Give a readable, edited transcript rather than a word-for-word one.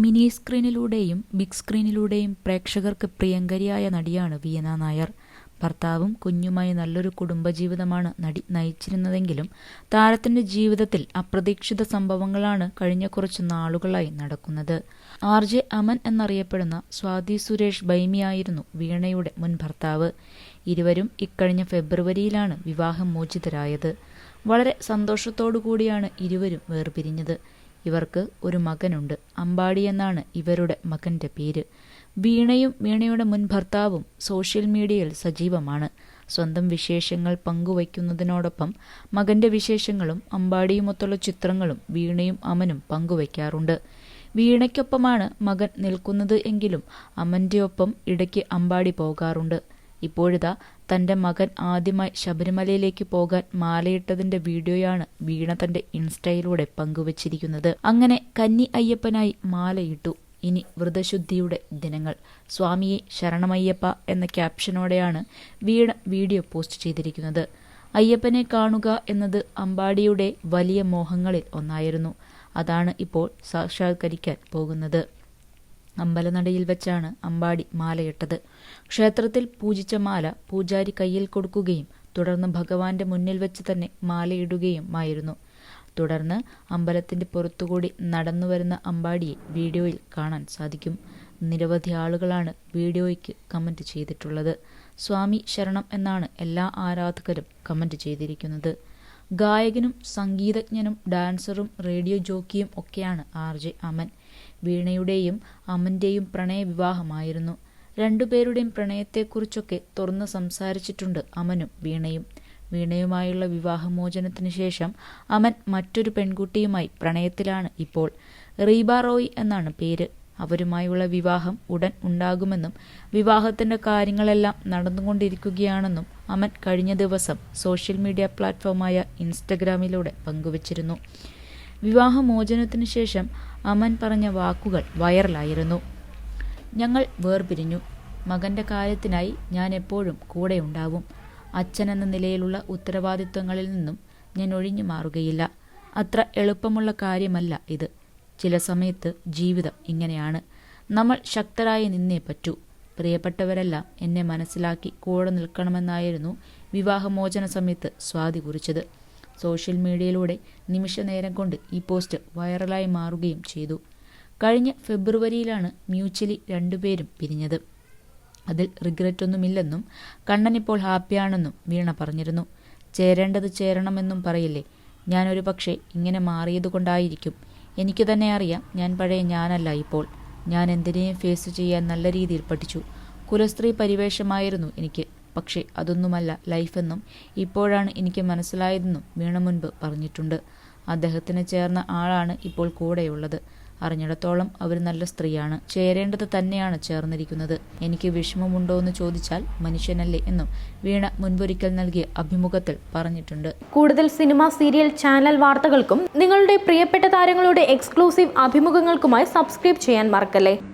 Mini സ്ക്രീനിലൂടെയും big സ്ക്രീനിലൂടെയും പ്രേക്ഷകർക്ക് പ്രിയങ്കരിയായ നടിയാണ് വീണ നായർ. ഭർത്താവും കുഞ്ഞുമായി നല്ലൊരു കുടുംബജീവിതമാണ് നടി നയിച്ചിരുന്നതെങ്കിലും താരത്തിന്റെ ജീവിതത്തിൽ അപ്രതീക്ഷിത സംഭവങ്ങളാണ് കഴിഞ്ഞ കുറച്ചു നാളുകളായി നടക്കുന്നത്. RJ അമൻ എന്നറിയപ്പെടുന്ന സ്വാതി സുരേഷ് ബൈമിയായിരുന്നു വീണയുടെ മുൻ ഭർത്താവ്. ഇരുവരും ഇക്കഴിഞ്ഞ ഫെബ്രുവരിയിലാണ് വിവാഹമോചിതരായത്. വളരെ സന്തോഷത്തോടുകൂടിയാണ് ഇരുവരും വേർപിരിഞ്ഞത്. ഇവർക്ക് ഒരു മകനുണ്ട്. അമ്പാടി എന്നാണ് ഇവരുടെ മകന്റെ പേര്. വീണയും വീണയുടെ മുൻ ഭർത്താവും സോഷ്യൽ മീഡിയയിൽ സജീവമാണ്. സ്വന്തം വിശേഷങ്ങൾ പങ്കുവയ്ക്കുന്നതിനോടൊപ്പം മകന്റെ വിശേഷങ്ങളും അമ്പാടിയുമൊത്തുള്ള ചിത്രങ്ങളും വീണയും അമനും പങ്കുവയ്ക്കാറുണ്ട്. വീണയ്ക്കൊപ്പമാണ് മകൻ നിൽക്കുന്നത് എങ്കിലും അമന്റെ ഒപ്പം ഇടയ്ക്ക് അമ്പാടി പോകാറുണ്ട്. ഇപ്പോഴിതാ തന്റെ മകൻ ആദ്യമായി ശബരിമലയിലേക്ക് പോകാൻ മാലയിട്ടതിന്റെ വീഡിയോയാണ് വീണ തന്റെ ഇൻസ്റ്റയിലൂടെ പങ്കുവച്ചിരിക്കുന്നത്. അങ്ങനെ കന്നി അയ്യപ്പനായി മാലയിട്ടു. ഇനി വ്രതശുദ്ധിയുടെ ദിനങ്ങൾ. സ്വാമിയെ ശരണമയ്യപ്പ എന്ന ക്യാപ്ഷനോടെയാണ് വീണ വീഡിയോ പോസ്റ്റ് ചെയ്തിരിക്കുന്നത്. അയ്യപ്പനെ കാണുക എന്നത് അമ്പാടിയുടെ വലിയ മോഹങ്ങളിൽ ഒന്നായിരുന്നു. അതാണ് ഇപ്പോൾ സാക്ഷാത്കരിക്കാൻ പോകുന്നത്. അമ്പലനടയിൽ വെച്ചാണ് അമ്പാടി മാലയിട്ടത്. ക്ഷേത്രത്തിൽ പൂജിച്ച മാല പൂജാരി കയ്യിൽ കൊടുക്കുകയും തുടർന്ന് ഭഗവാന്റെ മുന്നിൽ വെച്ച് തന്നെ മാലയിടുകയുമായിരുന്നു. തുടർന്ന് അമ്പലത്തിന്റെ പുറത്തുകൂടി നടന്നുവരുന്ന അമ്പാടിയെ വീഡിയോയിൽ കാണാൻ സാധിക്കും. നിരവധി ആളുകളാണ് വീഡിയോയ്ക്ക് കമന്റ് ചെയ്തിട്ടുള്ളത്. സ്വാമി ശരണം എന്നാണ് എല്ലാ ആരാധകരും കമന്റ് ചെയ്തിരിക്കുന്നത്. ഗായകനും സംഗീതജ്ഞനും ഡാൻസറും റേഡിയോ ജോക്കിയും ഒക്കെയാണ് RJ അമൻ. വീണയുടെയും അമന്റെയും പ്രണയവിവാഹമായിരുന്നു. രണ്ടുപേരുടെയും പ്രണയത്തെക്കുറിച്ചൊക്കെ തുറന്ന് സംസാരിച്ചിട്ടുണ്ട് അമനും വീണയും. വീണയുമായുള്ള വിവാഹമോചനത്തിന് ശേഷം അമൻ മറ്റൊരു പെൺകുട്ടിയുമായി പ്രണയത്തിലാണ് ഇപ്പോൾ. റീബ റോയ് എന്നാണ് പേര്. അവരുമായുള്ള വിവാഹം ഉടൻ ഉണ്ടാകുമെന്നും വിവാഹത്തിന്റെ കാര്യങ്ങളെല്ലാം നടന്നുകൊണ്ടിരിക്കുകയാണെന്നും അമൻ കഴിഞ്ഞ ദിവസം സോഷ്യൽ മീഡിയ പ്ലാറ്റ്ഫോമായ ഇൻസ്റ്റഗ്രാമിലൂടെ പങ്കുവച്ചിരുന്നു. വിവാഹമോചനത്തിന് ശേഷം അമൻ പറഞ്ഞ വാക്കുകൾ വൈറലായിരുന്നു. ഞങ്ങൾ വേർപിരിഞ്ഞു. മകന്റെ കാര്യത്തിനായി ഞാൻ എപ്പോഴും കൂടെയുണ്ടാവും. അച്ഛൻ എന്ന നിലയിലുള്ള ഉത്തരവാദിത്വങ്ങളിൽ നിന്നും ഞാൻ ഒഴിഞ്ഞു മാറുകയില്ല. അത്ര എളുപ്പമുള്ള കാര്യമല്ല ഇത്. ചില സമയത്ത് ജീവിതം ഇങ്ങനെയാണ്. നമ്മൾ ശക്തരായി നിന്നേ പറ്റൂ. പ്രിയപ്പെട്ടവരെല്ലാം എന്നെ മനസ്സിലാക്കി കൂടെ നിൽക്കണമെന്നായിരുന്നു വിവാഹമോചന സമയത്ത് സ്വാതി കുറിച്ചത്. സോഷ്യൽ മീഡിയയിലൂടെ നിമിഷ നേരം കൊണ്ട് ഈ പോസ്റ്റ് വൈറലായി മാറുകയും ചെയ്തു. കഴിഞ്ഞ ഫെബ്രുവരിയിലാണ് മ്യൂച്വലി രണ്ടുപേരും പിരിഞ്ഞത്. അതിൽ റിഗ്രറ്റ് ഒന്നുമില്ലെന്നും കണ്ണനിപ്പോൾ ഹാപ്പിയാണെന്നും വീണ പറഞ്ഞിരുന്നു. ചേരേണ്ടത് ചേരണമെന്നും പറയില്ലേ. ഞാനൊരു പക്ഷേ ഇങ്ങനെ മാറിയതുകൊണ്ടായിരിക്കും. എനിക്ക് തന്നെ അറിയാം ഞാൻ പഴയ ഞാനല്ല ഇപ്പോൾ. ഞാൻ എന്തിനേയും ഫേസ് ചെയ്യാൻ നല്ല രീതിയിൽ പഠിച്ചു. കുലസ്ത്രീ പരിവേഷമായിരുന്നു എനിക്ക്. പക്ഷേ അതൊന്നുമല്ല ലൈഫെന്നും ഇപ്പോഴാണ് എനിക്ക് മനസ്സിലായതെന്നും വീണ മുൻപ് പറഞ്ഞിട്ടുണ്ട്. അദ്ദേഹത്തിന് ചേർന്ന ആളാണ് ഇപ്പോൾ കൂടെയുള്ളത്. അറിഞ്ഞിടത്തോളം അവർ നല്ല സ്ത്രീയാണ്. ചേരേണ്ടത് തന്നെയാണ് ചേർന്നിരിക്കുന്നത്. എനിക്ക് വിഷമമുണ്ടോ എന്ന് ചോദിച്ചാൽ മനുഷ്യനല്ലേ എന്നും വീണ മുൻപൊരിക്കൽ നൽകിയ അഭിമുഖത്തിൽ പറഞ്ഞിട്ടുണ്ട്. കൂടുതൽ സിനിമ, സീരിയൽ, ചാനൽ വാർത്തകൾക്കും നിങ്ങളുടെ പ്രിയപ്പെട്ട താരങ്ങളുടെ എക്സ്ക്ലൂസീവ് അഭിമുഖങ്ങൾക്കുമായി സബ്സ്ക്രൈബ് ചെയ്യാൻ മറക്കല്ലേ.